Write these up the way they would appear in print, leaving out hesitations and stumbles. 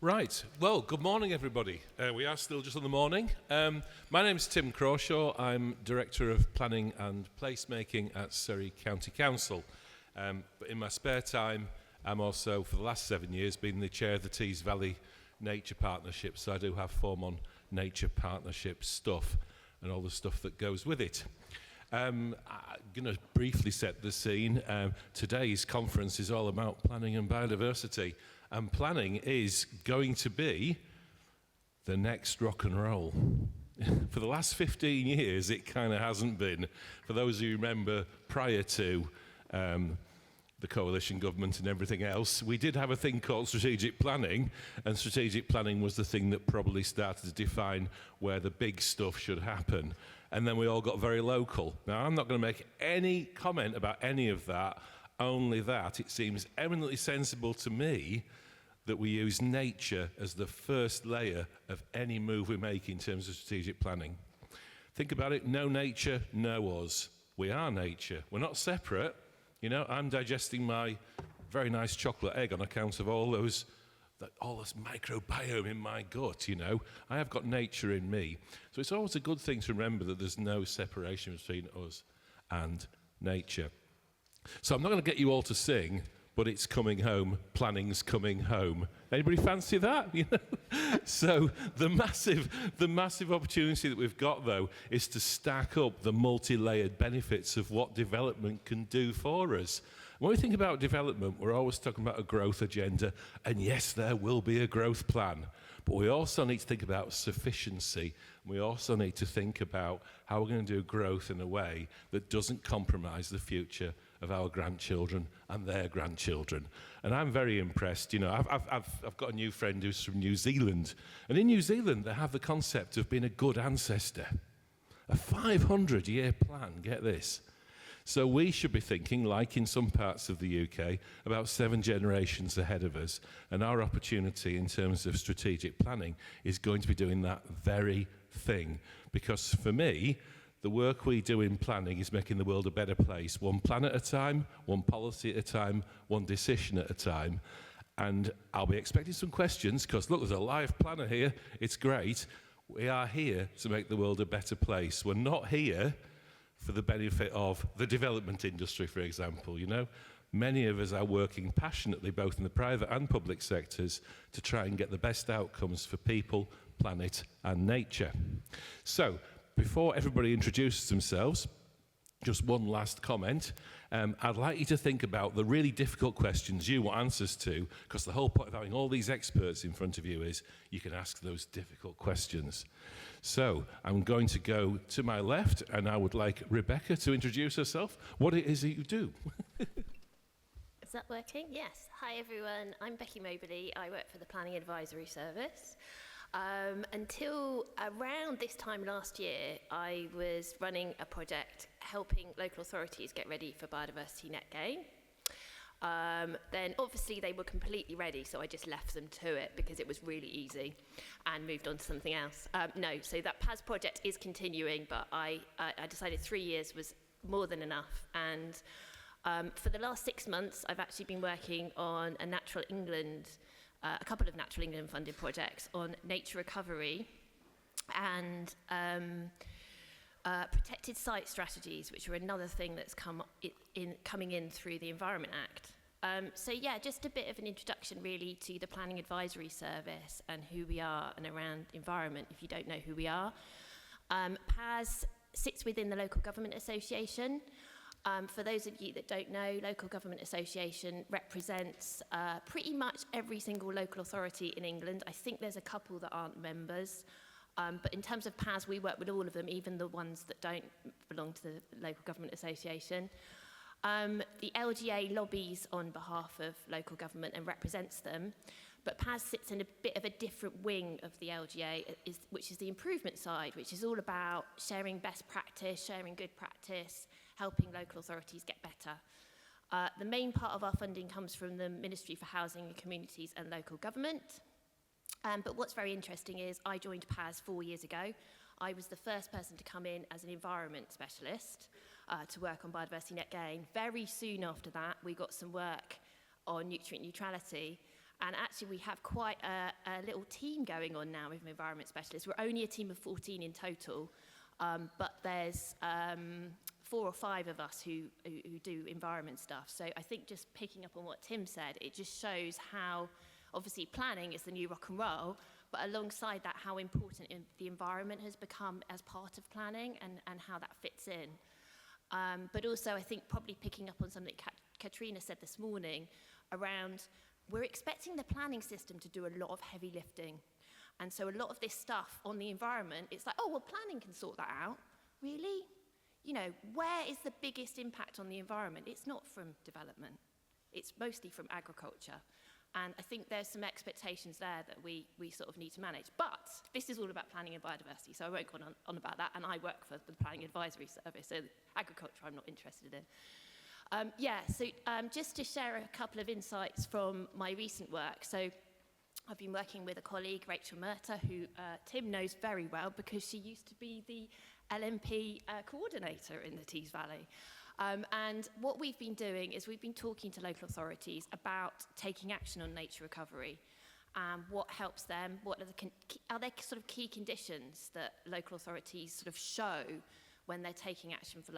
Right, well, good morning everybody. We are still just on the morning. My name is Tim Crawshaw. I'm Director of Planning and Placemaking at Surrey County Council. But in my spare time, I'm also, for the last 7 years, been the chair of the Tees Valley Nature Partnership, so I do have form on nature partnership stuff and all the stuff that goes with it. I'm going to briefly set the scene. Today's conference is all about planning and biodiversity. And planning is going to be the next rock and roll. For the last 15 years, it kind of hasn't been. For those who remember, prior to the coalition government and everything else, we did have a thing called strategic planning, and strategic planning was the thing that probably started to define where the big stuff should happen. And then we all got very local. Now, I'm not going to make any comment about any of that, only that it seems eminently sensible to me that we use nature as the first layer of any move we make in terms of strategic planning. Think about it, no nature, no us. We are nature. We're not separate. You know, I'm digesting my very nice chocolate egg on account of all this microbiome in my gut, you know. I have got nature in me. So it's always a good thing to remember that there's no separation between us and nature. So I'm not going to get you all to sing, but it's coming home, planning's coming home. Anybody fancy that? You know? So the massive opportunity that we've got, though, is to stack up the multi-layered benefits of what development can do for us. When we think about development, we're always talking about a growth agenda, and yes, there will be a growth plan. But we also need to think about sufficiency. We also need to think about how we're going to do growth in a way that doesn't compromise the future of our grandchildren and their grandchildren. And I'm very impressed. You know, I've got a new friend who's from New Zealand. And in New Zealand, they have the concept of being a good ancestor. A 500-year plan, get this. So we should be thinking, like in some parts of the UK, about 7 generations ahead of us. And our opportunity in terms of strategic planning is going to be doing that very thing. Because for me, the work we do in planning is making the world a better place, one plan at a time, one policy at a time, one decision at a time. And I'll be expecting some questions, because look, there's a live planner here. It's great. We are here to make the world a better place. We're not here for the benefit of the development industry, for example, you know. Many of us are working passionately, both in the private and public sectors, to try and get the best outcomes for people, planet, and nature. So, before everybody introduces themselves, just one last comment. I'd like you to think about the really difficult questions you want answers to, because the whole point of having all these experts in front of you is you can ask those difficult questions. So I'm going to go to my left, and I would like Rebecca to introduce herself, what it is that you do. Is that working? Yes. Hi everyone, I'm Becky Moberly. I work for the Planning Advisory Service. Until around this time last year, I was running a project helping local authorities get ready for biodiversity net gain. Then obviously they were completely ready, so I just left them to it because it was really easy and moved on to something else. So that PAS project is continuing, but I decided 3 years was more than enough. And for the last 6 months, I've actually been working on a couple of Natural England funded projects on nature recovery and protected site strategies, which are another thing that's coming in through the Environment Act. So yeah, just a bit of an introduction really to the Planning Advisory Service and who we are and around environment, if you don't know who we are. PAS sits within the Local Government Association. For those of you that don't know, Local Government Association represents pretty much every single local authority in England. I think there's a couple that aren't members. But in terms of PAS, we work with all of them, even the ones that don't belong to the Local Government Association. The LGA lobbies on behalf of local government and represents them. But PAS sits in a bit of a different wing of the LGA, which is the improvement side, which is all about sharing best practice, sharing good practice, helping local authorities get better. The main part of our funding comes from the Ministry for Housing and Communities and Local Government. But what's very interesting is I joined PAS 4 years ago. I was the first person to come in as an environment specialist to work on biodiversity net gain. Very soon after that, we got some work on nutrient neutrality. And actually, we have quite a little team going on now with environment specialists. We're only a team of 14 in total, but there's 4 or 5 of us who do environment stuff. So I think just picking up on what Tim said, it just shows how, obviously, planning is the new rock and roll, but alongside that, how important the environment has become as part of planning and how that fits in. But also, I think probably picking up on something Katrina said this morning around, we're expecting the planning system to do a lot of heavy lifting. And so a lot of this stuff on the environment, it's like, oh, well, planning can sort that out. Really? You know, where is the biggest impact on the environment? It's not from development. It's mostly from agriculture. And I think there's some expectations there that we sort of need to manage. But this is all about planning and biodiversity, so I won't go on about that. And I work for the Planning Advisory Service, so agriculture I'm not interested in. Just to share a couple of insights from my recent work. So I've been working with a colleague, Rachel Murta, who Tim knows very well because she used to be the LNP coordinator in the Tees Valley. And what we've been doing is we've been talking to local authorities about taking action on nature recovery, what helps them, what are there sort of key conditions that local authorities sort of show when they're taking action for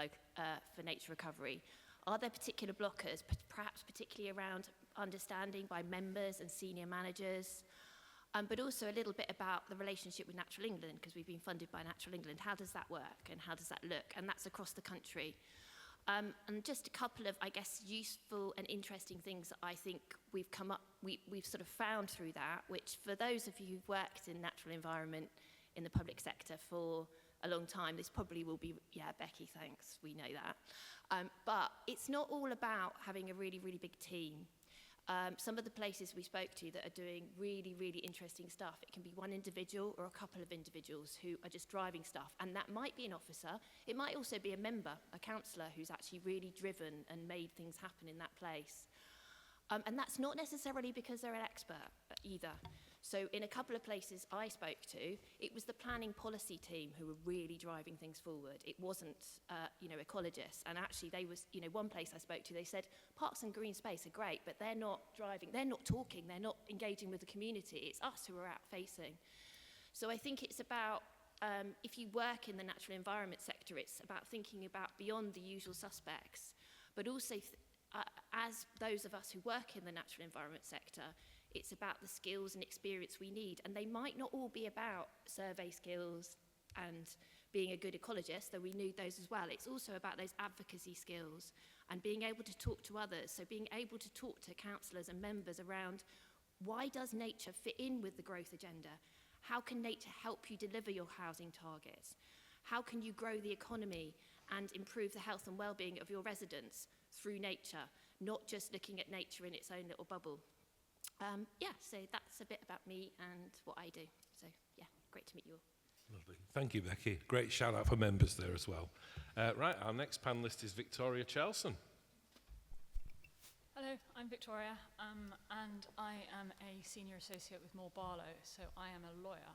nature recovery. Are there particular blockers, perhaps particularly around understanding by members and senior managers, but also a little bit about the relationship with Natural England, because we've been funded by Natural England. How does that work and how does that look? And that's across the country. And just a couple of, I guess, useful and interesting things that I think we've sort of found through that, which for those of you who've worked in natural environment in the public sector for a long time, this probably will be, yeah, Becky, thanks, we know that. But it's not all about having a really, really big team. Some of the places we spoke to that are doing really, really interesting stuff, it can be one individual or a couple of individuals who are just driving stuff. And that might be an officer. It might also be a member, a councillor who's actually really driven and made things happen in that place. And that's not necessarily because they're an expert either. So in a couple of places I spoke to, it was the planning policy team who were really driving things forward. It wasn't, ecologists. And actually they was, one place I spoke to, they said, parks and green space are great, but they're not driving, they're not talking, they're not engaging with the community. It's us who are out facing. So I think it's about, if you work in the natural environment sector, it's about thinking about beyond the usual suspects, but also as those of us who work in the natural environment sector, it's about the skills and experience we need. And they might not all be about survey skills and being a good ecologist, though we need those as well. It's also about those advocacy skills and being able to talk to others. So being able to talk to councillors and members around, why does nature fit in with the growth agenda? How can nature help you deliver your housing targets? How can you grow the economy and improve the health and well-being of your residents through nature, not just looking at nature in its own little bubble? So that's a bit about me and what I do. So, yeah, great to meet you all. Lovely. Thank you, Becky. Great shout out for members there as well. Right, our next panellist is Victoria Charlesson. Hello, I'm Victoria, and I am a senior associate with Moore-Barlow, so I am a lawyer,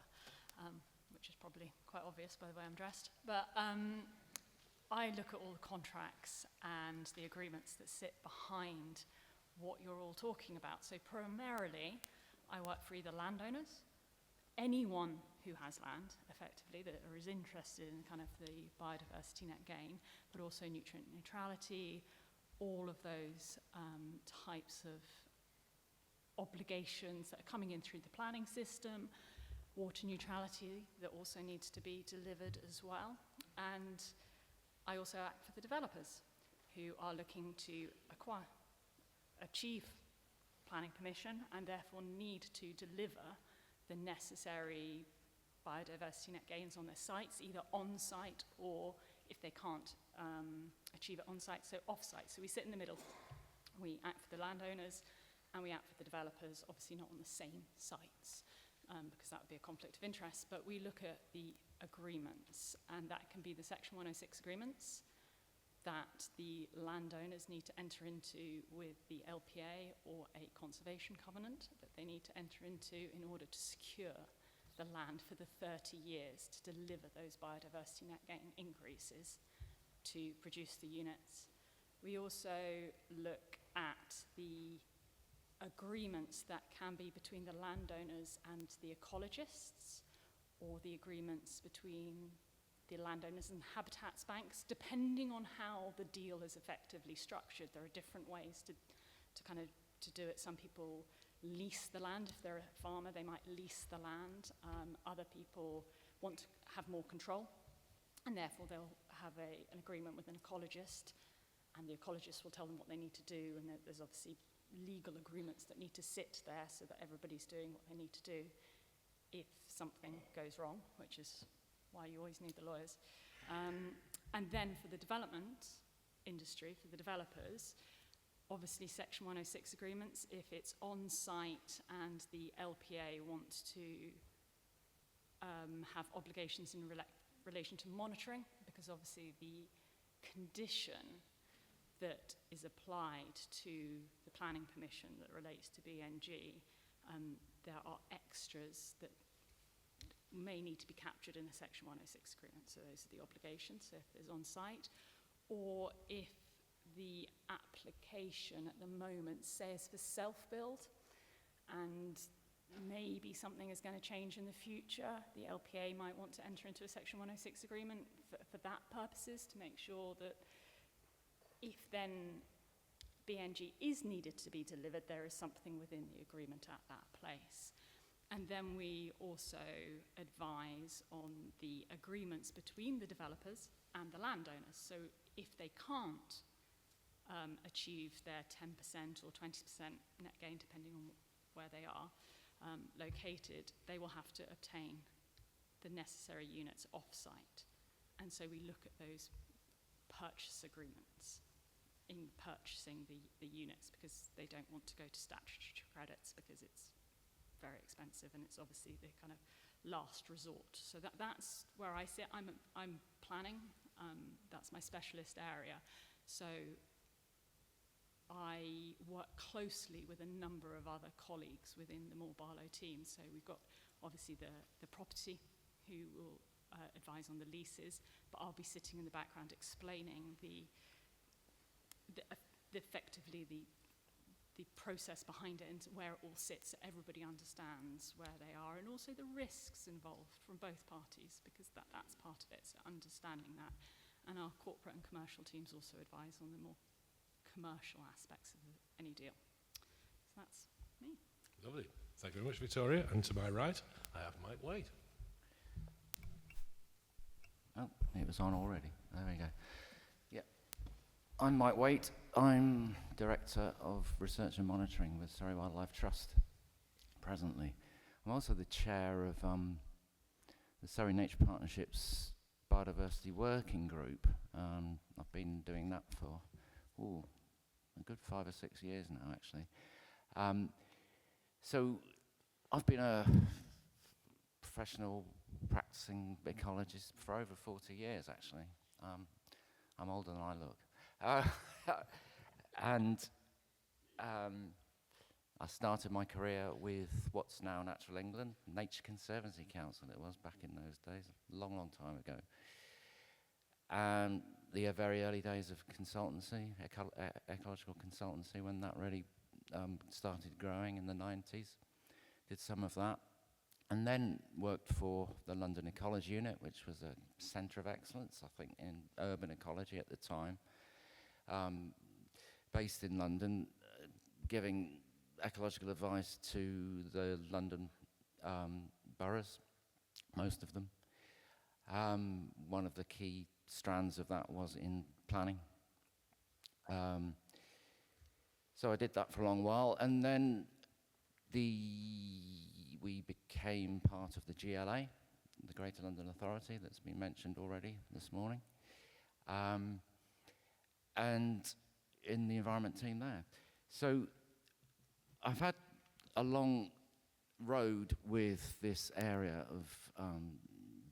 which is probably quite obvious by the way I'm dressed. But I look at all the contracts and the agreements that sit behind what you're all talking about. So primarily, I work for either landowners, anyone who has land, effectively, that is interested in kind of the biodiversity net gain, but also nutrient neutrality, all of those types of obligations that are coming in through the planning system, water neutrality that also needs to be delivered as well. And I also act for the developers who are looking to achieve planning permission and therefore need to deliver the necessary biodiversity net gains on their sites, either on-site or, if they can't achieve it on-site, so off-site. So we sit in the middle. We act for the landowners and we act for the developers, obviously not on the same sites, because that would be a conflict of interest, but we look at the agreements, and that can be the Section 106 agreements that the landowners need to enter into with the LPA or a conservation covenant that they need to enter into in order to secure the land for the 30 years to deliver those biodiversity net gain increases to produce the units. We also look at the agreements that can be between the landowners and the ecologists, or the agreements between the landowners and habitats banks, depending on how the deal is effectively structured. There are different ways to do it. Some people lease the land. If they're a farmer, they might lease the land. Other people want to have more control, and therefore they'll have an agreement with an ecologist, and the ecologist will tell them what they need to do, and there's obviously legal agreements that need to sit there so that everybody's doing what they need to do if something goes wrong, which is why you always need the lawyers. And then for the development industry, for the developers, obviously Section 106 agreements, if it's on site and the LPA want to have obligations in relation to monitoring, because obviously the condition that is applied to the planning permission that relates to BNG, there are extras that may need to be captured in a Section 106 agreement. So those are the obligations, so if there's on site, or if the application at the moment says for self-build, and maybe something is going to change in the future, the LPA might want to enter into a Section 106 agreement for that purposes, to make sure that if then BNG is needed to be delivered, there is something within the agreement at that place. And then we also advise on the agreements between the developers and the landowners. So if they can't achieve their 10% or 20% net gain, depending on where they are located, they will have to obtain the necessary units off-site. And so we look at those purchase agreements in purchasing the units, because they don't want to go to statutory credits because it's very expensive, and it's obviously the kind of last resort. So that's where I sit. I'm planning. That's my specialist area. So I work closely with a number of other colleagues within the Moore-Barlow team. So we've got obviously the property, who will advise on the leases, but I'll be sitting in the background explaining effectively the process behind it and where it all sits, so everybody understands where they are, and also the risks involved from both parties, because that's part of it, so understanding that. And our corporate and commercial teams also advise on the more commercial aspects of any deal. So that's me. Lovely. Thank you very much, Victoria. And to my right, I have Mike Waite. Oh, it was on already. There we go. Yeah. I'm Mike Waite. I'm Director of Research and Monitoring with Surrey Wildlife Trust presently. I'm also the chair of the Surrey Nature Partnerships Biodiversity Working Group. I've been doing that for a good 5 or 6 years now, actually. So I've been a professional practicing ecologist for over 40 years, actually. I'm older than I look. And I started my career with what's now Natural England, Nature Conservancy Council it was back in those days, a long, long time ago. And the very early days of consultancy, ecological consultancy, when that really started growing in the 90s, did some of that. And then worked for the London Ecology Unit, which was a centre of excellence, I think, in urban ecology at the time, based in London, giving ecological advice to the London boroughs, most of them. One of the key strands of that was in planning. So I did that for a long while, and then we became part of the GLA, the Greater London Authority, that's been mentioned already this morning, and in the environment team there. So I've had a long road with this area of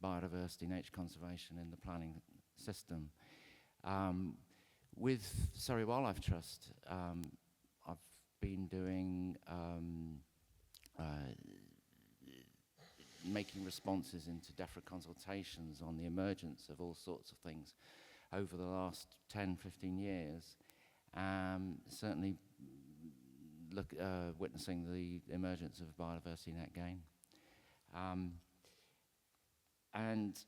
biodiversity, nature conservation in the planning system. With Surrey Wildlife Trust, I've been doing making responses into DEFRA consultations on the emergence of all sorts of things over the last 10, 15 years. Certainly witnessing the emergence of biodiversity net gain. And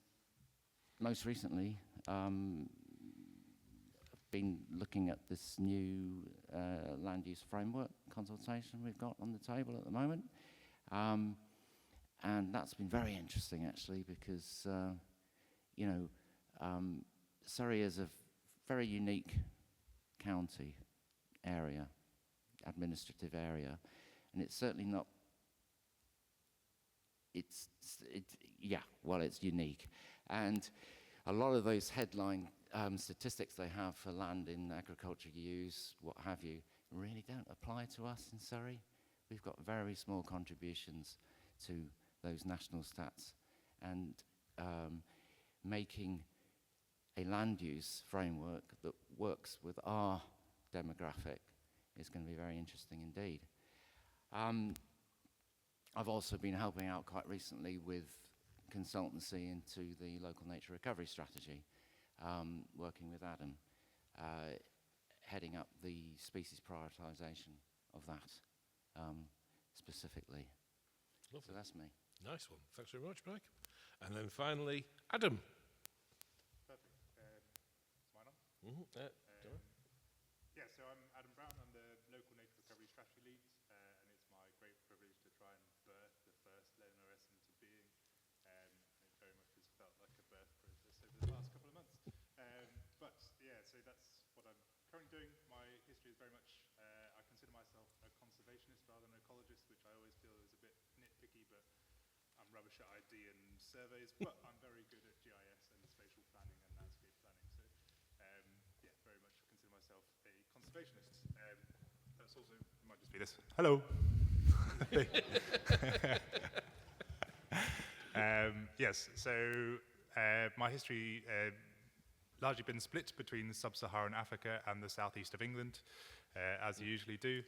most recently, been looking at this new land use framework consultation we've got on the table at the moment. And that's been very interesting, actually, because, Surrey is a very unique county area, administrative area, and it's certainly not, it's unique. And a lot of those headline statistics they have for land in agriculture use, what have you, really don't apply to us in Surrey. We've got very small contributions to those national stats, and making a land use framework that works with our demographic is going to be very interesting indeed. I've also been helping out quite recently with consultancy into the local nature recovery strategy, working with Adam, heading up the species prioritisation of that specifically. Lovely. So that's me. Nice one. Thanks very much, Mike. And then finally, Adam. Perfect. Is mine on? Yeah, so I'm Adam Brown. I'm the local nature recovery strategy lead, and it's my great privilege to try and birth the first LNRS into being. It very much has felt like a birth process over the last couple of months. So that's what I'm currently doing. My history is very much, I consider myself a conservationist rather than an ecologist, which I always feel is a bit nitpicky, but I'm rubbish at ID and surveys, but I'm very good at GIS and spatial planning and landscape planning. So, very much consider myself a conservationist. That's also, it might just be this. Hello. Yes, so my history largely been split between sub-Saharan Africa and the southeast of England, as you usually do.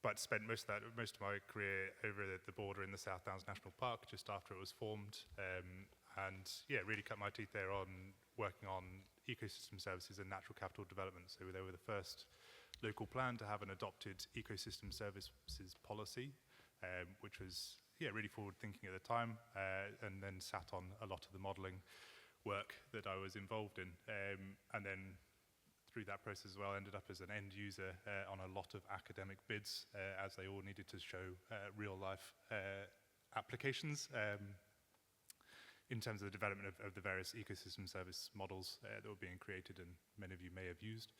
But spent most of my career over the border in the South Downs National Park just after it was formed, and really cut my teeth there on working on ecosystem services and natural capital development. So they were the first local plan to have an adopted ecosystem services policy, which was really forward thinking at the time, and then sat on a lot of the modelling work that I was involved in, and then through that process as well, ended up as an end user on a lot of academic bids, as they all needed to show real life applications in terms of the development of the various ecosystem service models that were being created, and many of you may have used.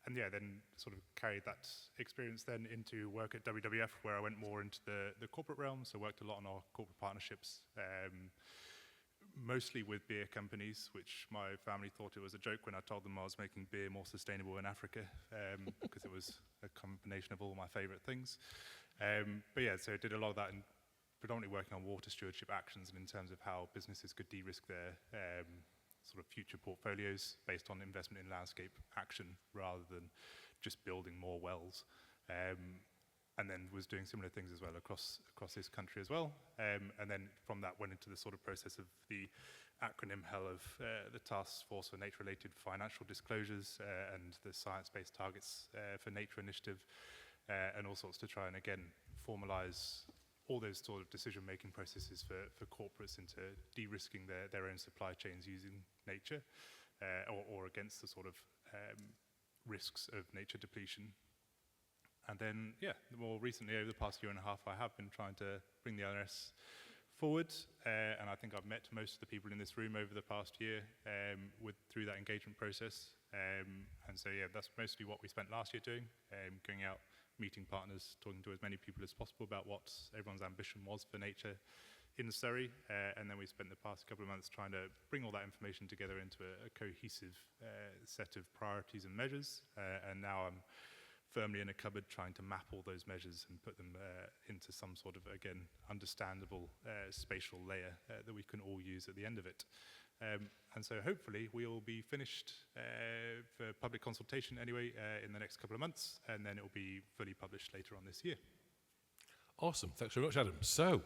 Then sort of carried that experience then into work at WWF, where I went more into the corporate realm, so worked a lot on our corporate partnerships, mostly with beer companies, which my family thought it was a joke when I told them I was making beer more sustainable in Africa, because it was a combination of all my favorite things. So I did a lot of that, and predominantly working on water stewardship actions and in terms of how businesses could de-risk their sort of future portfolios based on investment in landscape action rather than just building more wells. And then was doing similar things as well across this country as well. And then from that went into the sort of process of the acronym hell of the Task Force for Nature-Related Financial Disclosures and the Science-Based Targets for Nature Initiative, and all sorts to try and again formalize all those sort of decision-making processes for corporates into de-risking their own supply chains using nature, or against the sort of risks of nature depletion. And then, more recently, over the past year and a half, I have been trying to bring the LNRS forward, and I think I've met most of the people in this room over the past year through that engagement process. And so, that's mostly what we spent last year doing, going out, meeting partners, talking to as many people as possible about what everyone's ambition was for nature in Surrey, and then we spent the past couple of months trying to bring all that information together into a cohesive set of priorities and measures, and now I'm firmly in a cupboard trying to map all those measures and put them into some sort of, again, understandable spatial layer that we can all use at the end of it. And so hopefully we will be finished for public consultation anyway in the next couple of months, and then it will be fully published later on this year. Awesome. Thanks very much, Adam. So,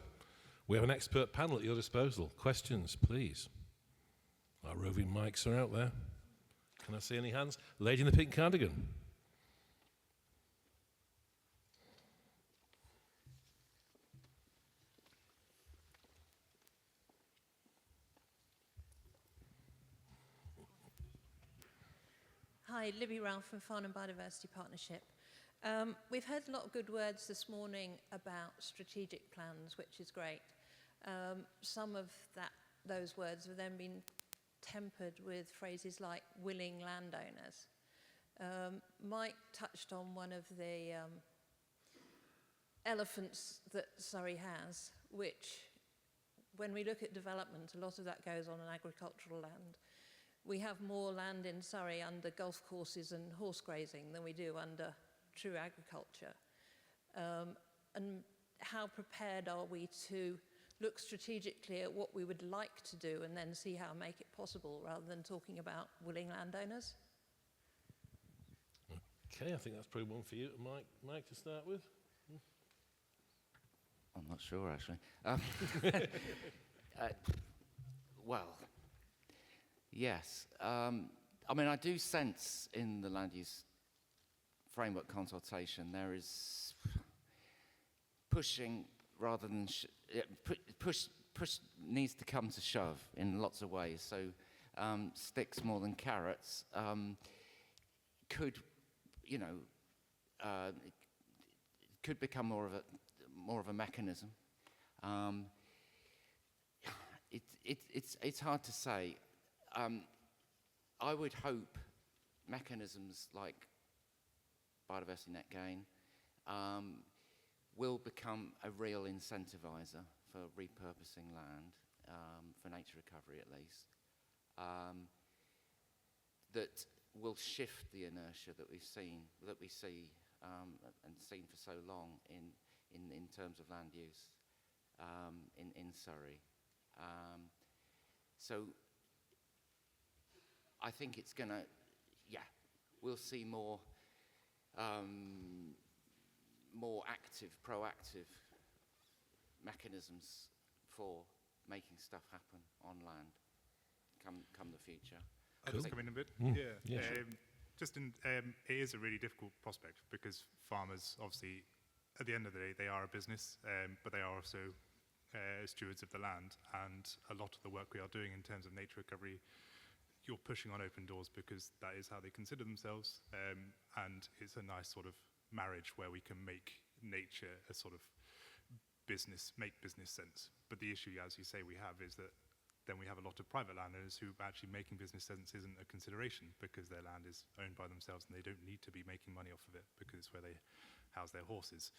we have an expert panel at your disposal. Questions, please. Our roving mics are out there. Can I see any hands? Lady in the pink cardigan. Hi, Libby Ralph from Farm and Biodiversity Partnership. We've heard a lot of good words this morning about strategic plans, which is great. Some of those words have then been tempered with phrases like willing landowners. Mike touched on one of the elephants that Surrey has, which, when we look at development, a lot of that goes on agricultural land. We have more land in Surrey under golf courses and horse grazing than we do under true agriculture. And how prepared are we to look strategically at what we would like to do and then see how to make it possible, rather than talking about willing landowners? Okay, I think that's probably one for you, Mike, to start with. I'm not sure, actually. Well, yes. I mean, I do sense in the land use framework consultation there is pushing rather than push needs to come to shove in lots of ways. So sticks more than carrots could, you know, it could become more of a mechanism. It's hard to say. I would hope mechanisms like biodiversity net gain will become a real incentivizer for repurposing land, for nature recovery at least, that will shift the inertia that we see and seen for so long in terms of land use in Surrey. So I think it's going to, we'll see more active, proactive mechanisms for making stuff happen on land come the future. I'll just come in a bit. Yeah, sure. It is a really difficult prospect because farmers, obviously, at the end of the day, they are a business, but they are also stewards of the land. And a lot of the work we are doing in terms of nature recovery, you're pushing on open doors because that is how they consider themselves. And it's a nice sort of marriage where we can make nature a sort of make business sense. But the issue, as you say, we have is that then we have a lot of private landowners who actually making business sense isn't a consideration because their land is owned by themselves and they don't need to be making money off of it because it's where they house their horses.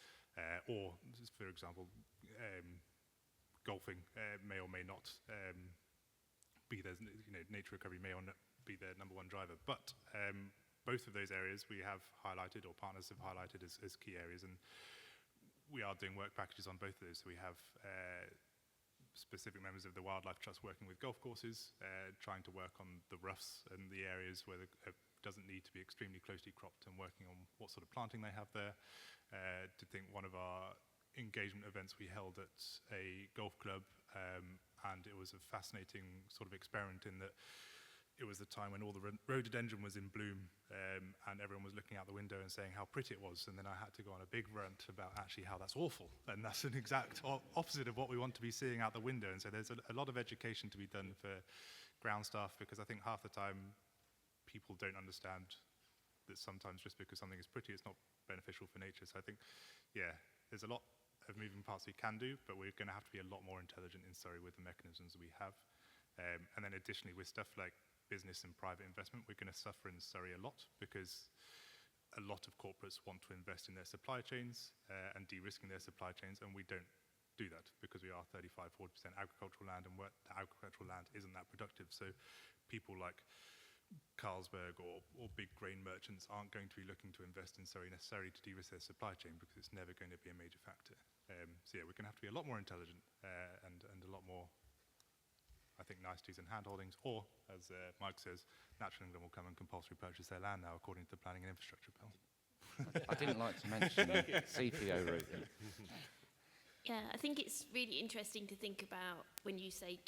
Or, for example, golfing may or may not be their, nature recovery may or not be their number one driver. But both of those areas we have highlighted, or partners have highlighted as key areas, and we are doing work packages on both of those. So we have specific members of the Wildlife Trust working with golf courses, trying to work on the roughs and the areas where it doesn't need to be extremely closely cropped, and working on what sort of planting they have there. To think one of our engagement events we held at a golf club, and it was a fascinating sort of experiment in that it was the time when all the rhododendron was in bloom, and everyone was looking out the window and saying how pretty it was, and then I had to go on a big rant about actually how that's awful, and that's an exact opposite of what we want to be seeing out the window. And so there's a lot of education to be done for ground staff, because I think half the time people don't understand that sometimes just because something is pretty, it's not beneficial for nature. So I think, there's a lot of moving parts we can do, but we're going to have to be a lot more intelligent in Surrey with the mechanisms we have. And then additionally, with stuff like business and private investment, we're going to suffer in Surrey a lot because a lot of corporates want to invest in their supply chains and de-risking their supply chains, and we don't do that because we are 35-40% agricultural land, and the agricultural land isn't that productive. So people like Carlsberg or big grain merchants aren't going to be looking to invest in Surrey necessarily to de-risk their supply chain because it's never going to be a major factor. So we're going to have to be a lot more intelligent and a lot more, I think, niceties and hand-holdings, or, as Mike says, Natural England will come and compulsory purchase their land now, according to the Planning and Infrastructure Bill. I didn't like to mention the CPO route. Yeah, I think it's really interesting to think about when you say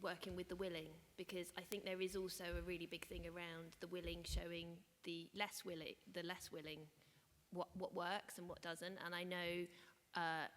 working with the willing, because I think there is also a really big thing around the willing showing the less willing what works and what doesn't. And I know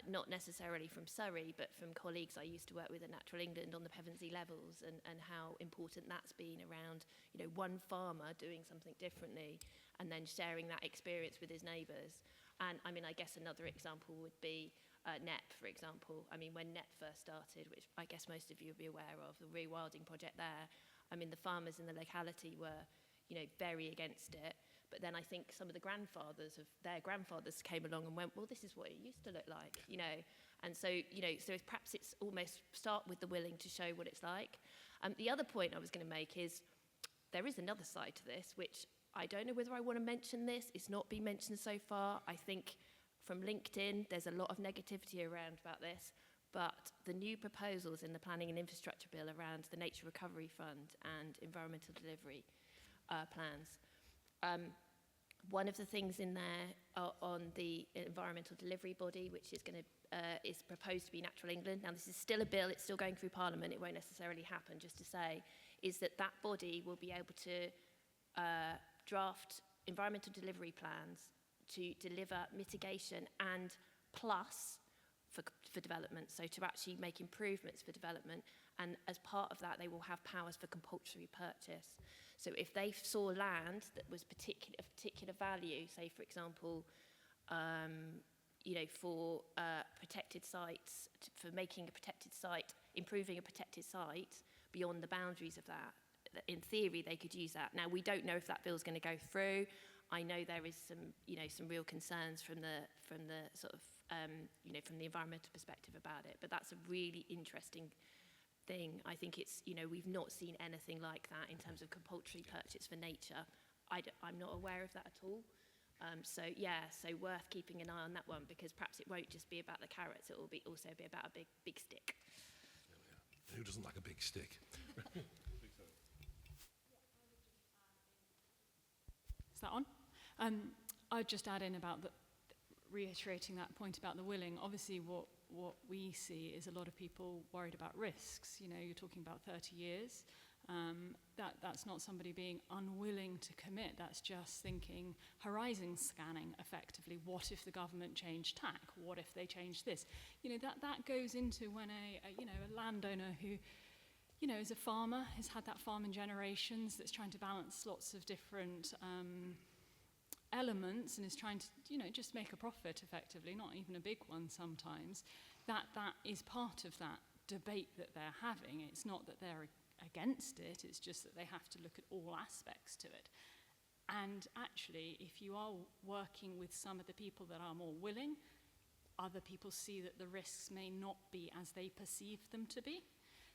not necessarily from Surrey, but from colleagues I used to work with at Natural England on the Pevensey levels, and how important that's been around, you know, one farmer doing something differently and then sharing that experience with his neighbours. And I mean, I guess another example would be NEP, for example. I mean, when NEP first started, which I guess most of you will be aware of, the rewilding project there, I mean, the farmers in the locality were, you know, very against it. But then I think some of the grandfathers of their grandfathers came along and went, well, this is what it used to look like, you know. And so, you know, so perhaps it's almost start with the willing to show what it's like. The other point I was going to make is there is another side to this, which I don't know whether I want to mention this. It's not been mentioned so far. I think from LinkedIn, there's a lot of negativity around about this. But the new proposals in the Planning and Infrastructure Bill around the Nature Recovery Fund and environmental delivery plans, one of the things in there on the environmental delivery body, which is going to is proposed to be Natural England. Now, this is still a bill; it's still going through Parliament. It won't necessarily happen. Just to say, is that that body will be able to draft environmental delivery plans to deliver mitigation and plus for development. So to actually make improvements for development, and as part of that, they will have powers for compulsory purchase. So if they saw land that was of particular value, say for example, you know, for protected sites, for making a protected site, improving a protected site beyond the boundaries of that, in theory they could use that. Now we don't know if that bill's going to go through. I know there is some, you know, some real concerns from the sort of, you know, from the environmental perspective about it. But that's a really interesting thing. I think it's, you know, we've not seen anything like that in terms of compulsory purchase for nature. I'm not aware of that at all. So yeah, so worth keeping an eye on that one, because perhaps it won't just be about the carrots, it will be also be about a big stick. Who doesn't like a big stick? Is that on? I'd just add in about reiterating that point about the willing. Obviously, what we see is a lot of people worried about risks. You know, you're talking about 30 years. That's not somebody being unwilling to commit. That's just thinking horizon scanning effectively. What if the government changed tack? What if they changed this? You know, that goes into when a landowner who, you know, is a farmer, has had that farm in generations, that's trying to balance lots of different elements and is trying to, you know, just make a profit effectively, not even a big one sometimes. That is part of that debate that they're having. It's not that they're against it, it's just that they have to look at all aspects to it. And actually, if you are working with some of the people that are more willing, other people see that the risks may not be as they perceive them to be.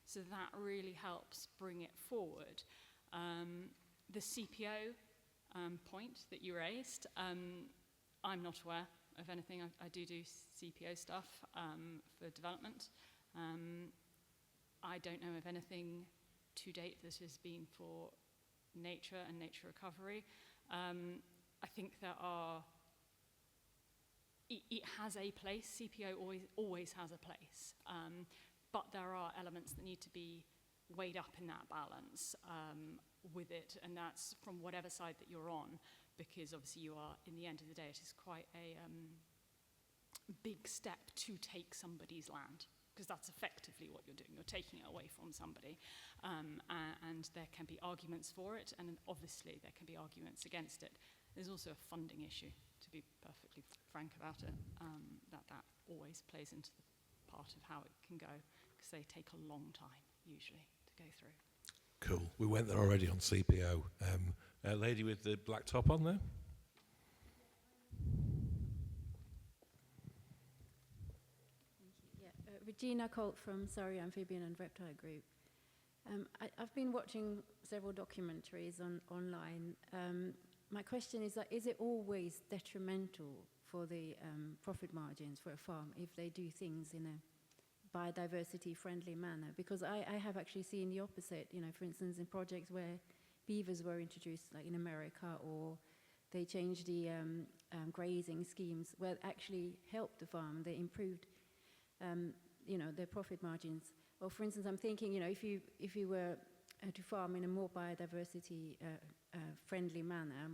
So that really helps bring it forward. The CPO point that you raised, I'm not aware of anything. I do CPO stuff for development. I don't know of anything to date that has been for nature and nature recovery. I think it has a place. CPO always has a place. But there are elements that need to be weighed up in that balance with it, and that's from whatever side that you're on, because obviously you are, in the end of the day, it is quite a big step to take somebody's land, because that's effectively what you're doing. You're taking it away from somebody, and there can be arguments for it, and obviously there can be arguments against it. There's also a funding issue, to be perfectly frank about it, that always plays into the part of how it can go, because they take a long time usually to go through. Cool. We went there already on CPO. A lady with the black top on there. Regina Colt from Surrey Amphibian and Reptile Group. I've been watching several documentaries online. My question is it always detrimental for the profit margins for a farm if they do things in a biodiversity-friendly manner? Because I have actually seen the opposite, you know, for instance, in projects where beavers were introduced, like in America, or they changed the grazing schemes where it actually helped the farm. They improved, you know, their profit margins. Or for instance, I'm thinking, you know, if you were to farm in a more biodiversity friendly manner,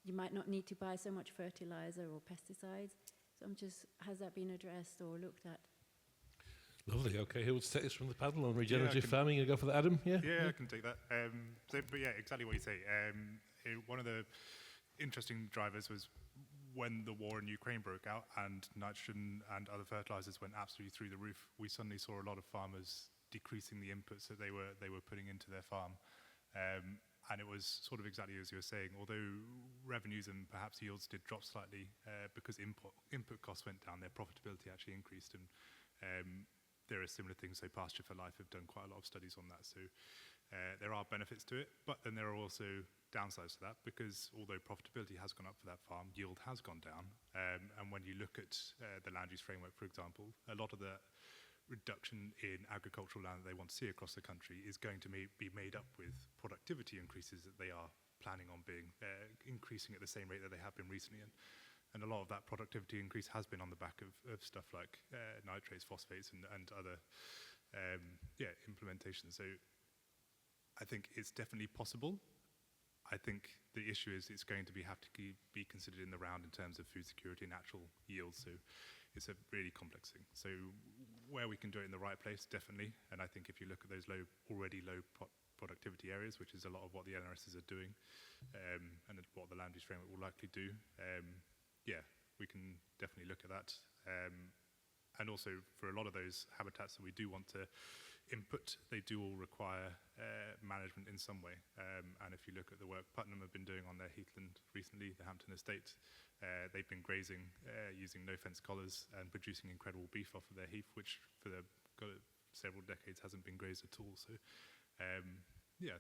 you might not need to buy so much fertilizer or pesticides. So I'm just, has that been addressed or looked at? Lovely. Okay, who wants to take this from the panel on regenerative can- farming? You go for that, Adam? Yeah? Yeah, I can take that. But yeah, exactly what you say. One of the interesting drivers was when the war in Ukraine broke out and nitrogen and other fertilizers went absolutely through the roof. We suddenly saw a lot of farmers decreasing the inputs that they were putting into their farm. And it was sort of exactly as you were saying, although revenues and perhaps yields did drop slightly because input costs went down, their profitability actually increased. And there are similar things, so Pasture for Life have done quite a lot of studies on that. So there are benefits to it, but then there are also downsides to that, because although profitability has gone up for that farm, yield has gone down. And when you look at the land use framework, for example, a lot of the reduction in agricultural land that they want to see across the country is going to be made up with productivity increases that they are planning on being increasing at the same rate that they have been recently. And a lot of that productivity increase has been on the back of stuff like nitrates, phosphates, and other implementations. So I think it's definitely possible. I think the issue is it's going to have to be considered in the round in terms of food security and actual yields. So it's a really complex thing. So where we can do it in the right place, definitely. And I think if you look at those already low productivity areas, which is a lot of what the NRSs are doing, and what the land use framework will likely do, we can definitely look at that. And also for a lot of those habitats that we do want to input, they do all require management in some way. And if you look at the work Putnam have been doing on their heathland recently, the Hampton estate, they've been grazing using no-fence collars and producing incredible beef off of their heath, which for several decades hasn't been grazed at all. So I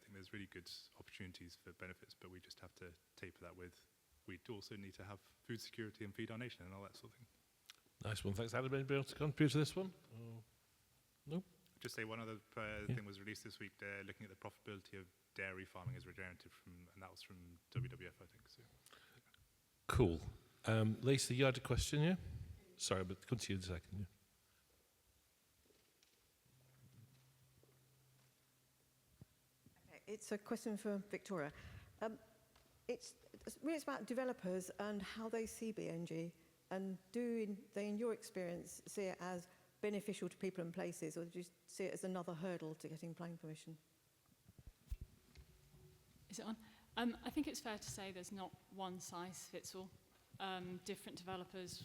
think there's really good opportunities for benefits, but we just have to taper that with, we do also need to have food security and feed our nation and all that sort of thing. Nice one. Thanks, Adam. Anybody else to contribute to this one? No? Just say one other thing was released this week, looking at the profitability of dairy farming as regenerative, and that was from WWF, I think. So. Cool. Lisa, you had a question, yeah? Sorry, but come to you in a second. Yeah. Okay, it's a question for Victoria. It's about developers and how they see BNG, and do they, in your experience, see it as beneficial to people and places, or do you see it as another hurdle to getting planning permission? Is it on? I think it's fair to say there's not one size fits all. Different developers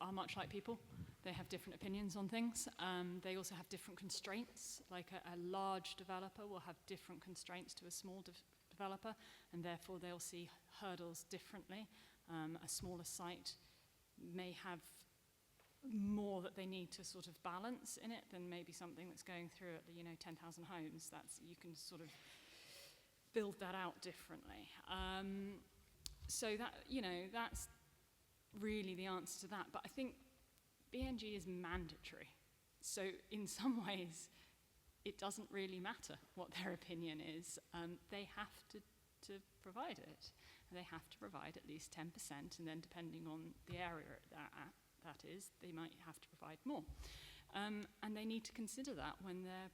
are much like people. They have different opinions on things. They also have different constraints. Like a large developer will have different constraints to a small developer, and therefore they'll see hurdles differently. A smaller site may have more that they need to sort of balance in it than maybe something that's going through at 10,000 homes. You can sort of build that out differently. So that's really the answer to that. But I think BNG is mandatory. So in some ways, it doesn't really matter what their opinion is. They have to provide it. And they have to provide at least 10%, and then depending on the area that is, they might have to provide more. And they need to consider that when they're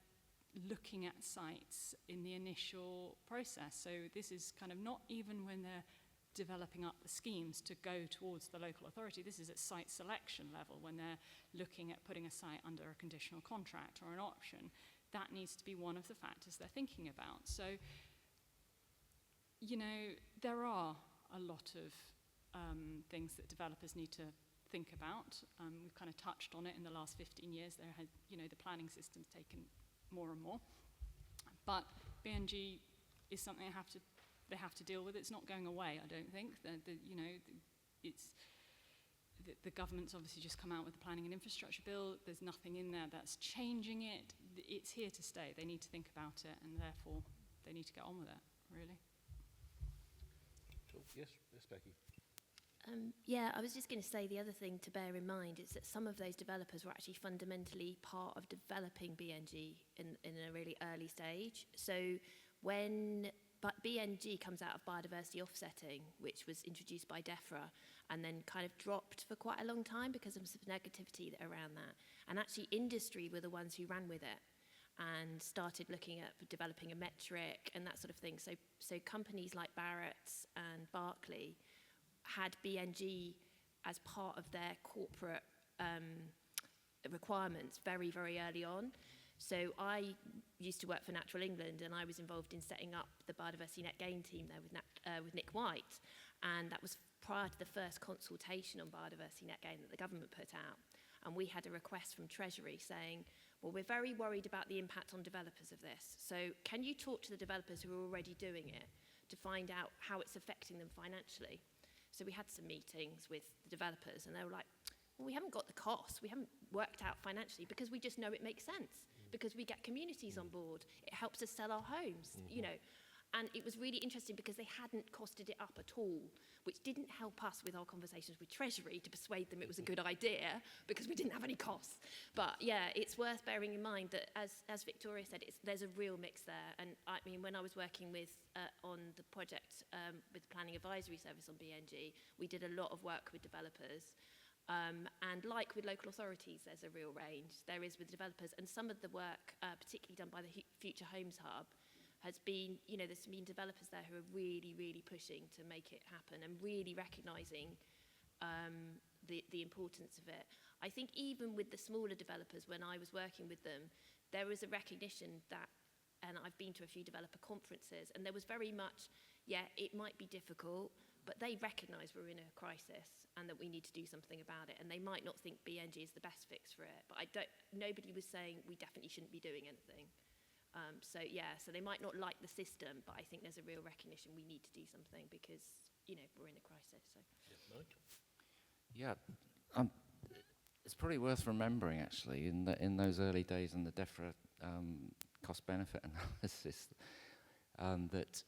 looking at sites in the initial process. So this is kind of not even when they're developing up the schemes to go towards the local authority. This is at site selection level, when they're looking at putting a site under a conditional contract or an option. That needs to be one of the factors they're thinking about. So, there are a lot of things that developers need to think about. We've kind of touched on it in the last 15 years. There has, the planning system's taken more and more. But BNG is something they have to deal with. It's not going away, I don't think. The government's obviously just come out with the Planning and Infrastructure Bill. There's nothing in there that's changing it. It's here to stay. They need to think about it, and therefore they need to get on with it, really. Cool. Yes, Becky. I was just going to say the other thing to bear in mind is that some of those developers were actually fundamentally part of developing BNG in a really early stage. So when BNG comes out of biodiversity offsetting, which was introduced by DEFRA and then kind of dropped for quite a long time because of some negativity around that. And actually industry were the ones who ran with it and started looking at developing a metric and that sort of thing. So companies like Barrett's and Barclay had BNG as part of their corporate requirements very, very early on. So I used to work for Natural England, and I was involved in setting up the biodiversity net gain team there with Nick Waite, and that was prior to the first consultation on biodiversity net gain that the government put out. And we had a request from Treasury saying, well, we're very worried about the impact on developers of this. So can you talk to the developers who are already doing it to find out how it's affecting them financially? So we had some meetings with the developers, and they were like, well, we haven't got the costs. We haven't worked out financially because we just know it makes sense, because we get communities on board. It helps us sell our homes, you know. And it was really interesting because they hadn't costed it up at all, which didn't help us with our conversations with Treasury to persuade them it was a good idea, because we didn't have any costs. But yeah, it's worth bearing in mind that, as Victoria said, there's a real mix there. And I mean, when I was working with on the project with the Planning Advisory Service on BNG, we did a lot of work with developers. And like with local authorities, there's a real range. There is with developers, and some of the work, particularly done by the Future Homes Hub, has been, you know, there's been developers there who are really, really pushing to make it happen and really recognising the importance of it. I think even with the smaller developers, when I was working with them, there was a recognition that, and I've been to a few developer conferences, and there was very much, yeah, it might be difficult, but they recognise we're in a crisis and that we need to do something about it. And they might not think BNG is the best fix for it, but nobody was saying we definitely shouldn't be doing anything. So yeah, so they might not like the system, but I think there's a real recognition we need to do something because, you know, we're in a crisis. So. Yeah, it's probably worth remembering actually in those early days in the DEFRA cost-benefit analysis that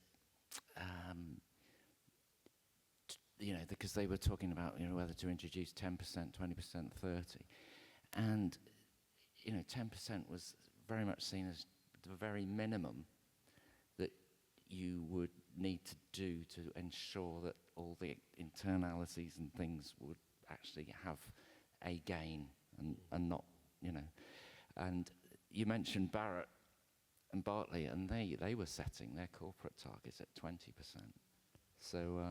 you know, because they were talking about, you know, whether to introduce 10%, 20%, 30%, and you know, 10% was very much seen as the very minimum that you would need to do to ensure that all the internalities and things would actually have a gain and not, you know. And you mentioned Barratt and Bartley, and they were setting their corporate targets at 20%. So,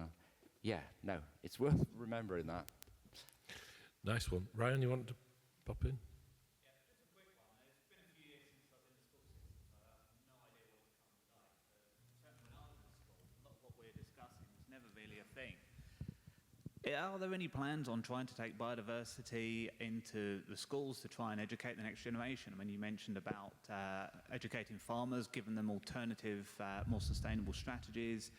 yeah, no, it's worth remembering that. Nice one. Ryan, you want to pop in? Are there any plans on trying to take biodiversity into the schools to try and educate the next generation? I mean, you mentioned about educating farmers, giving them alternative, more sustainable strategies,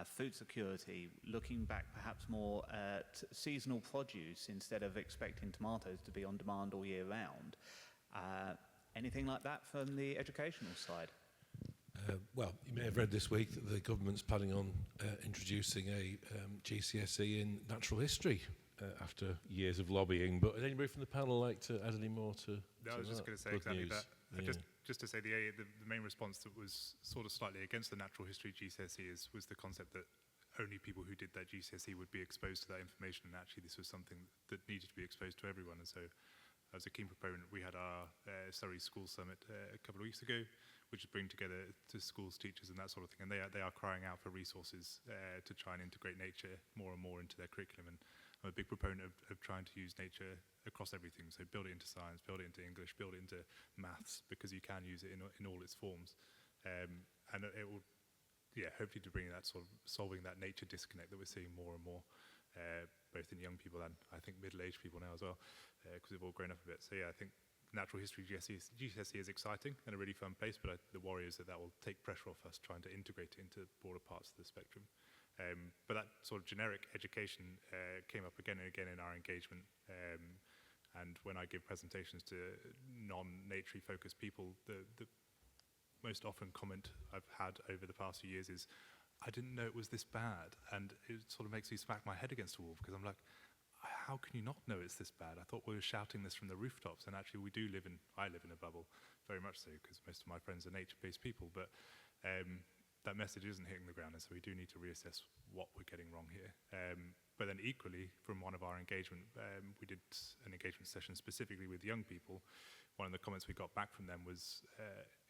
food security, looking back perhaps more at seasonal produce instead of expecting tomatoes to be on demand all year round. Anything like that from the educational side? Well, you may have read this week that the government's planning on introducing a GCSE in natural history after years of lobbying. But would anybody from the panel like to add any more to No, I was just going to say Good exactly news. that. Yeah. Just to say the main response that was sort of slightly against the natural history GCSE was the concept that only people who did that GCSE would be exposed to that information, and actually this was something that needed to be exposed to everyone. And so as a keen proponent, we had our Surrey School Summit a couple of weeks ago, which is bring together to schools, teachers and that sort of thing. And they are crying out for resources to try and integrate nature more and more into their curriculum. And I'm a big proponent of trying to use nature across everything. So build it into science, build it into English, build it into maths, because you can use it in all its forms. And it will, yeah, hopefully to bring that sort of solving that nature disconnect that we're seeing more and more, both in young people and I think middle-aged people now as well, because we've all grown up a bit. So yeah, I think natural history GCSE is exciting and a really fun place, but the worry is that will take pressure off us trying to integrate it into broader parts of the spectrum. But that sort of generic education came up again and again in our engagement. And when I give presentations to non-naturally focused people, the most often comment I've had over the past few years is, I didn't know it was this bad. And it sort of makes me smack my head against the wall, because I'm like, how can you not know it's this bad? I thought we were shouting this from the rooftops, and actually I live in a bubble, very much so, because most of my friends are nature-based people, but that message isn't hitting the ground, and so we do need to reassess what we're getting wrong here. But then equally, from one of our engagement, we did an engagement session specifically with young people. One of the comments we got back from them was,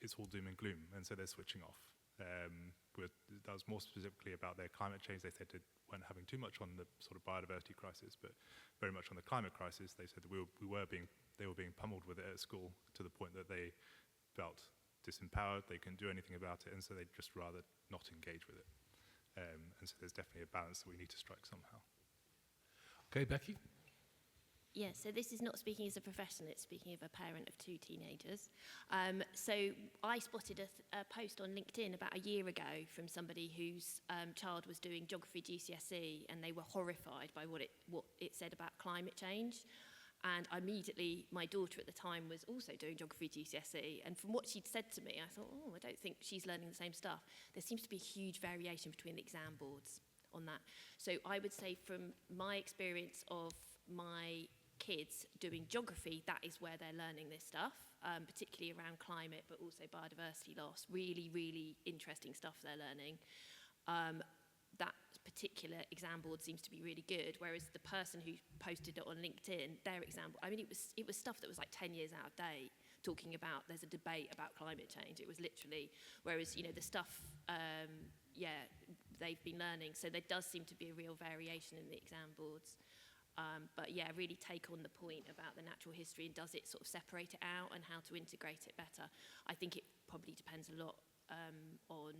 it's all doom and gloom, and so they're switching off. That was more specifically about their climate change. They said they weren't having too much on the sort of biodiversity crisis, but very much on the climate crisis. They said that they were being pummeled with it at school to the point that they felt disempowered, they couldn't do anything about it, and so they'd just rather not engage with it. And so there's definitely a balance that we need to strike somehow. Okay, Becky? Yeah, so this is not speaking as a professional, it's speaking of a parent of 2 teenagers. So I spotted a post on LinkedIn about a year ago from somebody whose child was doing geography GCSE, and they were horrified by what it said about climate change. And immediately, my daughter at the time was also doing geography GCSE, and from what she'd said to me, I thought, I don't think she's learning the same stuff. There seems to be a huge variation between the exam boards on that. So I would say from my experience of my kids doing geography, that is where they're learning this stuff, particularly around climate, but also biodiversity loss. Really, really interesting stuff they're learning. That particular exam board seems to be really good, whereas the person who posted it on LinkedIn, their exam, I mean, it was stuff that was like 10 years out of date, talking about there's a debate about climate change. It was literally, whereas, you know, the stuff, they've been learning. So there does seem to be a real variation in the exam boards. But yeah, really take on the point about the natural history, and does it sort of separate it out and how to integrate it better. I think it probably depends a lot on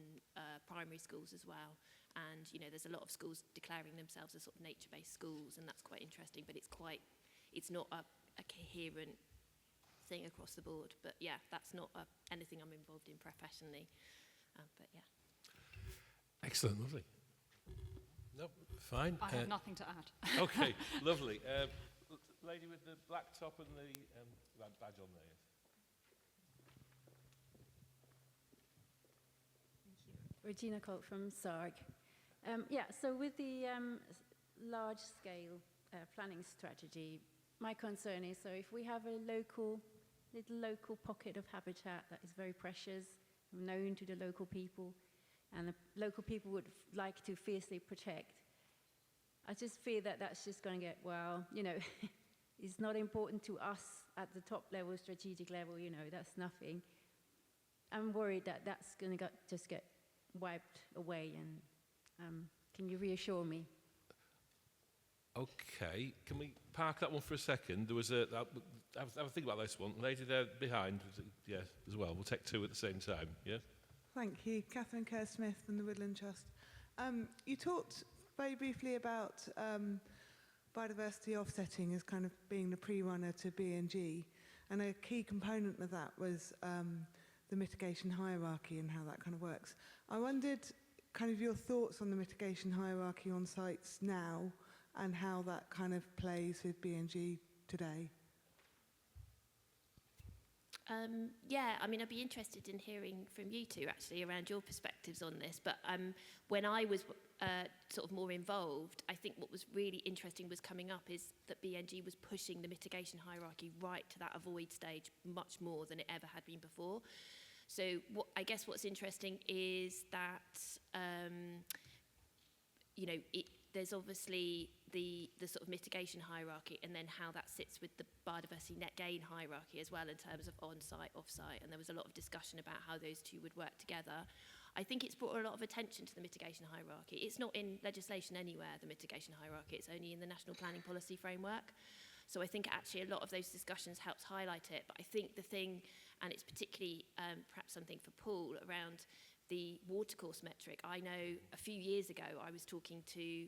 primary schools as well. And, you know, there's a lot of schools declaring themselves as sort of nature-based schools, and that's quite interesting, but it's not a coherent thing across the board. But yeah, that's not anything I'm involved in professionally. But yeah. Excellent, lovely. No, fine. I have nothing to add. Okay, lovely. Lady with the black top and the badge on there. Regina Colt from SARG. So with the large-scale planning strategy, my concern is, so if we have a little local pocket of habitat that is very precious, known to the local people, and the local people would like to fiercely protect, I just fear that that's just going to get, well, you know, it's not important to us at the top level, strategic level, you know, that's nothing. I'm worried that that's going to just get wiped away, and can you reassure me? Okay, can we park that one for a second? There was have a think about this one. Lady there behind, yeah, as well. We'll take 2 at the same time, yeah? Thank you. Catherine Kerr-Smith from the Woodland Trust. You talked very briefly about biodiversity offsetting as kind of being the pre-runner to B&G, and a key component of that was the mitigation hierarchy and how that kind of works. I wondered kind of your thoughts on the mitigation hierarchy on sites now and how that kind of plays with B&G today. Yeah, I mean, I'd be interested in hearing from you two, actually, around your perspectives on this. But when I was sort of more involved, I think what was really interesting was coming up is that BNG was pushing the mitigation hierarchy right to that avoid stage much more than it ever had been before. So I guess what's interesting is that, you know, there's obviously the sort of mitigation hierarchy, and then how that sits with the biodiversity net gain hierarchy as well in terms of on-site, off-site, and there was a lot of discussion about how those two would work together. I think it's brought a lot of attention to the mitigation hierarchy. It's not in legislation anywhere, the mitigation hierarchy, it's only in the National Planning Policy Framework. So I think actually a lot of those discussions helps highlight it, but I think the thing, and it's particularly perhaps something for Paul, around the watercourse metric. I know a few years ago I was talking to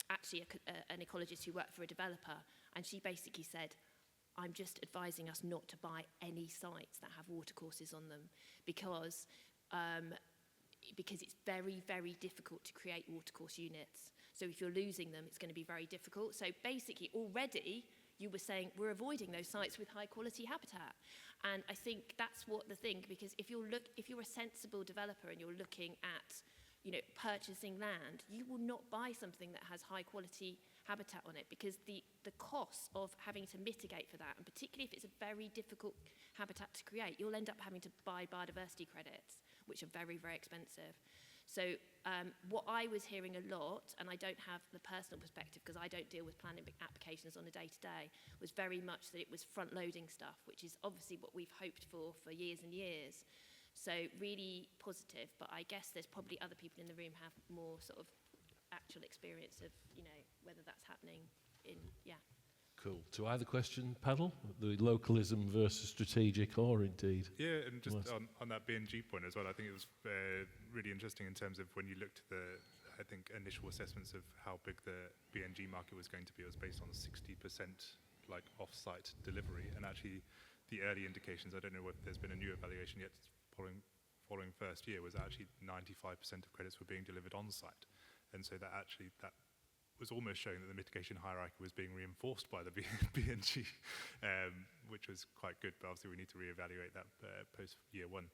actually an ecologist who worked for a developer, and she basically said, I'm just advising us not to buy any sites that have watercourses on them because it's very, very difficult to create watercourse units. So if you're losing them, it's going to be very difficult. So basically already you were saying we're avoiding those sites with high quality habitat. And I think that's what the thing, because if you're a sensible developer and you're looking at, you know, purchasing land, you will not buy something that has high quality habitat on it, because the cost of having to mitigate for that, and particularly if it's a very difficult habitat to create, you'll end up having to buy biodiversity credits, which are very, very expensive. So what I was hearing a lot, and I don't have the personal perspective because I don't deal with planning applications on a day-to-day, was very much that it was front-loading stuff, which is obviously what we've hoped for years and years. So really positive, but I guess there's probably other people in the room have more sort of actual experience of, you know, whether that's happening in, yeah. Cool. To either question, panel, the localism versus strategic, or indeed. Yeah, and just on that BNG point as well, I think it was really interesting in terms of when you looked at the, I think, initial assessments of how big the BNG market was going to be. It was based on 60% like off-site delivery, and actually the early indications, I don't know if there's been a new evaluation yet, following first year, was actually 95% of credits were being delivered on-site. And so that actually, that was almost showing that the mitigation hierarchy was being reinforced by the BNG, which was quite good, but obviously we need to reevaluate that post year one.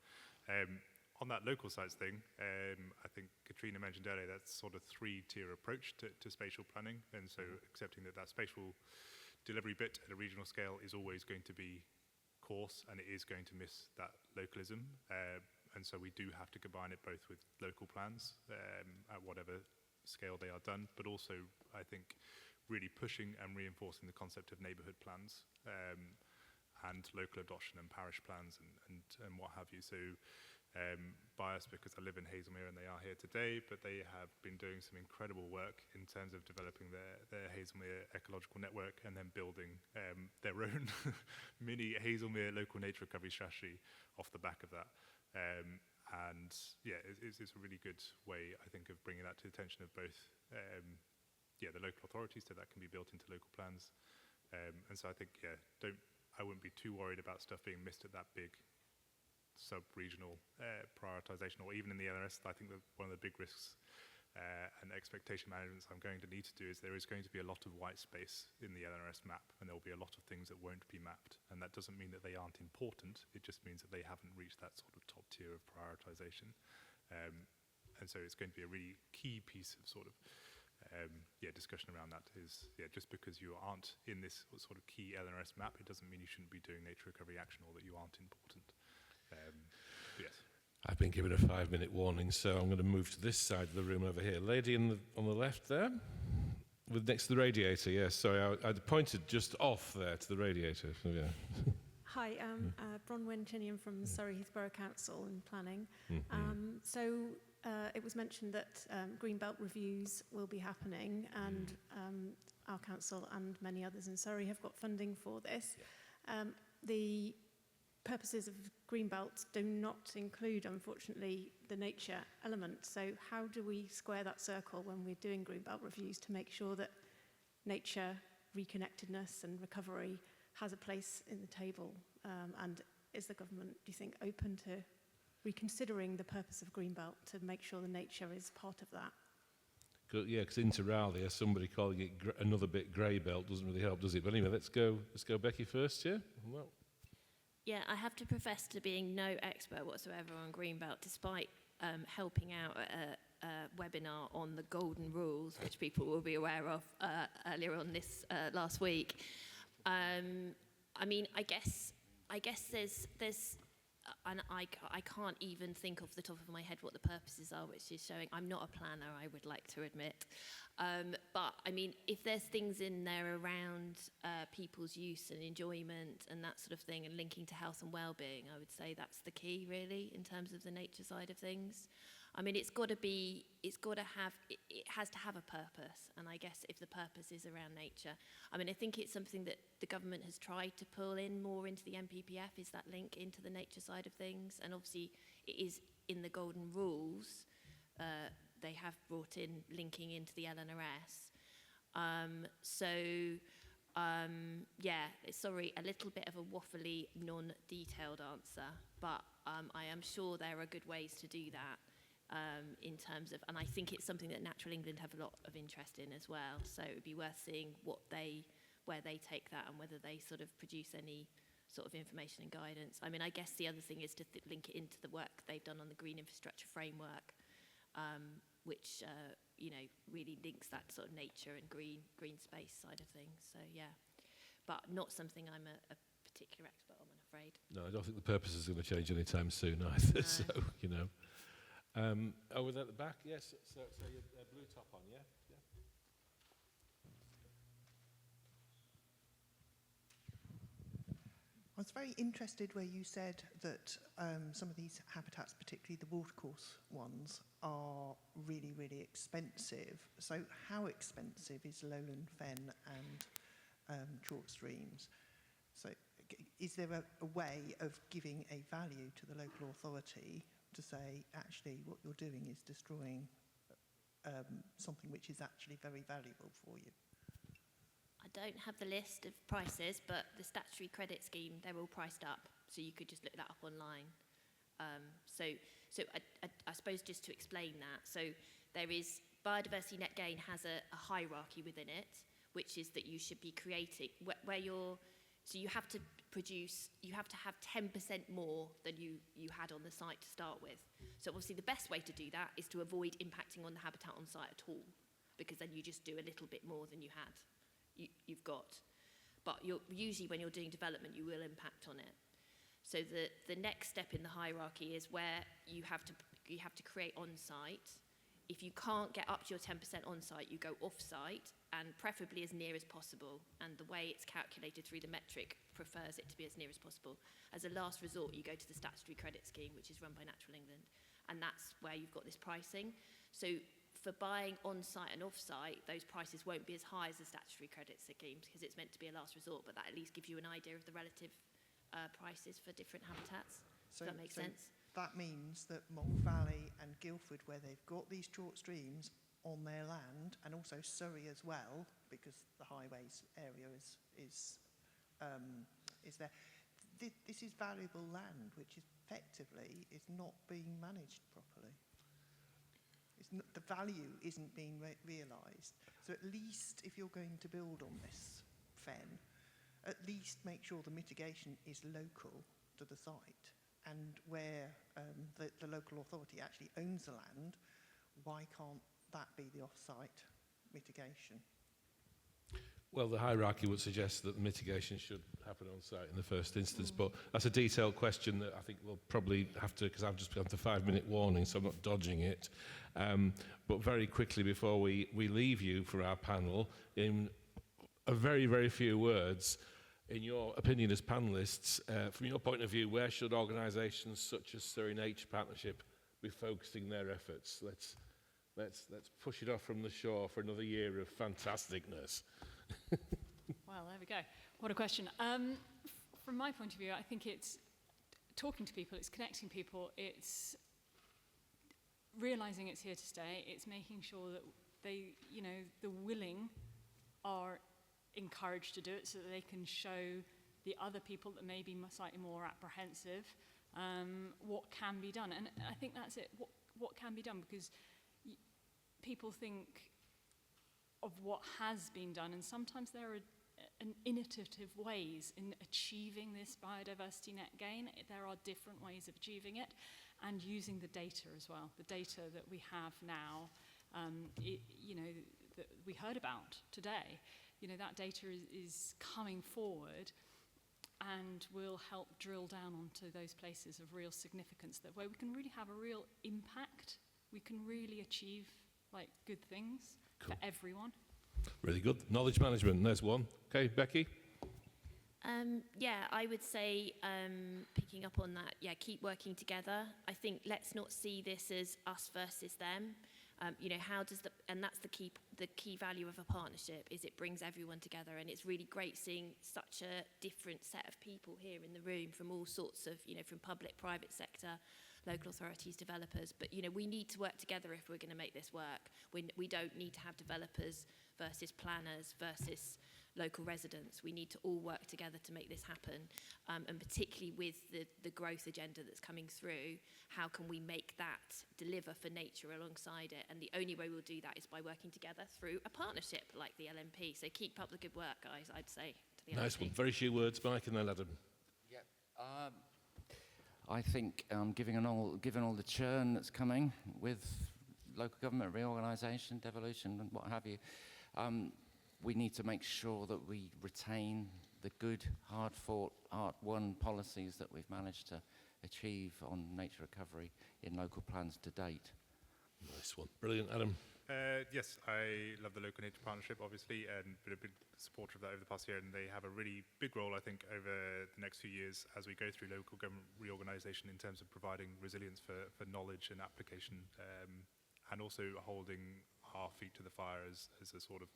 On that local sites thing, I think Katrina mentioned earlier, that's sort of three-tier approach to spatial planning, and so accepting that spatial delivery bit at a regional scale is always going to be coarse, and it is going to miss that localism, and so we do have to combine it both with local plans at whatever scale they are done, but also I think really pushing and reinforcing the concept of neighbourhood plans and local adoption and parish plans and what have you. So biased because I live in Hazelmere and they are here today, but they have been doing some incredible work in terms of developing their Hazelmere ecological network and then building their own mini Hazelmere local nature recovery strategy off the back of that. And yeah, it's a really good way, I think, of bringing that to the attention of both, the local authorities, so that can be built into local plans. And so I think, I wouldn't be too worried about stuff being missed at that big sub-regional prioritization, or even in the LRS. I think that one of the big risks and expectation management I'm going to need to do is there is going to be a lot of white space in the LRS map, and there will be a lot of things that won't be mapped. And that doesn't mean that they aren't important, it just means that they haven't reached that sort of top tier of prioritization. And so it's going to be a really key piece of sort of discussion around that is, just because you aren't in this sort of key LRS map, it doesn't mean you shouldn't be doing nature recovery action or that you aren't important. Yes. I've been given a 5-minute warning, so I'm going to move to this side of the room over here. Lady on the left there, with next to the radiator. Yes, sorry, I'd pointed just off there to the radiator. So, yeah. Hi, Bronwyn Chinian from Surrey Heath Borough Council and Planning. It was mentioned that Greenbelt reviews will be happening, and our council and many others in Surrey have got funding for this. The purposes of Greenbelt do not include, unfortunately, the nature element. So how do we square that circle when we're doing Greenbelt reviews to make sure that nature, reconnectedness and recovery has a place in the table? And is the government, do you think, open to reconsidering the purpose of Greenbelt to make sure the nature is part of that? Yeah, because inter alia, somebody calling it another bit grey belt doesn't really help, does it? But anyway, let's go Becky first, yeah? Well. Yeah, I have to profess to being no expert whatsoever on Greenbelt, despite helping out at a webinar on the golden rules, which people will be aware of earlier on this last week. I mean, I guess there's and I can't even think off the top of my head what the purposes are, which is showing I'm not a planner, I would like to admit. But I mean, if there's things in there around people's use and enjoyment and that sort of thing, and linking to health and well-being, I would say that's the key, really, in terms of the nature side of things. I mean, it has to have a purpose, and I guess if the purpose is around nature, I mean, I think it's something that the government has tried to pull in more into the NPPF, is that link into the nature side of things, and obviously it is in the golden rules. They have brought in linking into the LNRS. Sorry, a little bit of a waffly, non-detailed answer, but I am sure there are good ways to do that. In terms of, and I think it's something that Natural England have a lot of interest in as well. So it would be worth seeing where they take that and whether they sort of produce any sort of information and guidance. I mean, I guess the other thing is to link it into the work they've done on the Green Infrastructure Framework, which really links that sort of nature and green space side of things. So yeah, but not something I'm a particular expert on, I'm afraid. No, I don't think the purpose is going to change anytime soon either. No. So over there at the back, yes. So your blue top on, yeah. I was very interested where you said that some of these habitats, particularly the watercourse ones, are really, really expensive. So how expensive is lowland fen and chalk streams? So is there a way of giving a value to the local authority to say, actually, what you're doing is destroying something which is actually very valuable for you? I don't have the list of prices, but the statutory credit scheme, they're all priced up. So you could just look that up online. So I suppose just to explain that. So there is, biodiversity net gain has a hierarchy within it, which is that you should be creating, where you're, so you have to produce, you have to have 10% more than you had on the site to start with. So obviously the best way to do that is to avoid impacting on the habitat on site at all, because then you just do a little bit more than you had. You've got, but usually when you're doing development, you will impact on it. So the next step in the hierarchy is where you have to create on-site. If you can't get up to your 10% on-site, you go off-site, and preferably as near as possible. And the way it's calculated through the metric prefers it to be as near as possible. As a last resort, you go to the statutory credit scheme, which is run by Natural England, and that's where you've got this pricing. So for buying on-site and off-site, those prices won't be as high as the statutory credit schemes because it's meant to be a last resort, but that at least gives you an idea of the relative prices for different habitats. Does that make sense? That means that Moore Valley and Guildford, where they've got these chalk streams on their land, and also Surrey as well, because the highways area is there. This is valuable land, which is effectively is not being managed properly. The value isn't being realised. So at least if you're going to build on this fen, at least make sure the mitigation is local to the site, and where the local authority actually owns the land, why can't that be the off-site mitigation? Well, the hierarchy would suggest that the mitigation should happen on site in the first instance, but that's a detailed question that I think we'll probably have to, because I've just gone to 5-minute warning, so I'm not dodging it. But very quickly before we leave you for our panel, in a very, very few words, in your opinion as panellists, from your point of view, where should organisations such as Surrey Nature Partnership be focusing their efforts? Let's push it off from the shore for another year of fantasticness. Well, there we go. What a question. From my point of view, I think it's talking to people, it's connecting people, it's realising it's here to stay, it's making sure that they, the willing are encouraged to do it so that they can show the other people that may be slightly more apprehensive what can be done. And I think that's it, what can be done, because people think of what has been done, and sometimes there are innovative ways in achieving this biodiversity net gain. There are different ways of achieving it, and using the data as well. The data that we have now, that we heard about today, that data is coming forward and will help drill down onto those places of real significance, that where we can really have a real impact, we can really achieve good things. Cool. For everyone. Really good. Knowledge management, there's one. Okay, Becky? Yeah, I would say, picking up on that, keep working together. I think let's not see this as us versus them. How does and that's the key value of a partnership, is it brings everyone together, and it's really great seeing such a different set of people here in the room from all sorts of, from public, private sector, local authorities, developers, but we need to work together if we're going to make this work. We don't need to have developers versus planners versus local residents. We need to all work together to make this happen, and particularly with the growth agenda that's coming through, how can we make that deliver for nature alongside it? And the only way we'll do that is by working together through a partnership like the LNP. So keep up the good work, guys, I'd say to the Nice LNP. one. Very few words, Mike, and then Adam. Yeah. I think given all the churn that's coming with local government reorganisation, devolution and what have you, we need to make sure that we retain the good, hard-fought, hard-won policies that we've managed to achieve on nature recovery in local plans to date. Nice one. Brilliant, Adam. Yes, I love the Local Nature Partnership, obviously, and been a big supporter of that over the past year, and they have a really big role, I think, over the next few years as we go through local government reorganisation in terms of providing resilience for knowledge and application, and also holding our feet to the fire as a sort of,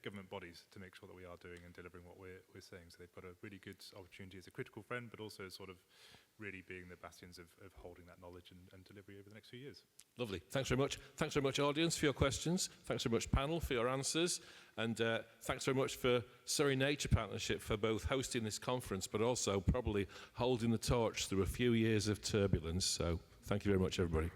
government bodies to make sure that we are doing and delivering what we're saying. So they've got a really good opportunity as a critical friend, but also sort of really being the bastions of holding that knowledge and delivery over the next few years. Lovely. Thanks very much. Thanks very much, audience, for your questions. Thanks very much, panel, for your answers. And thanks very much for Surrey Nature Partnership for both hosting this conference, but also probably holding the torch through a few years of turbulence. So thank you very much, everybody.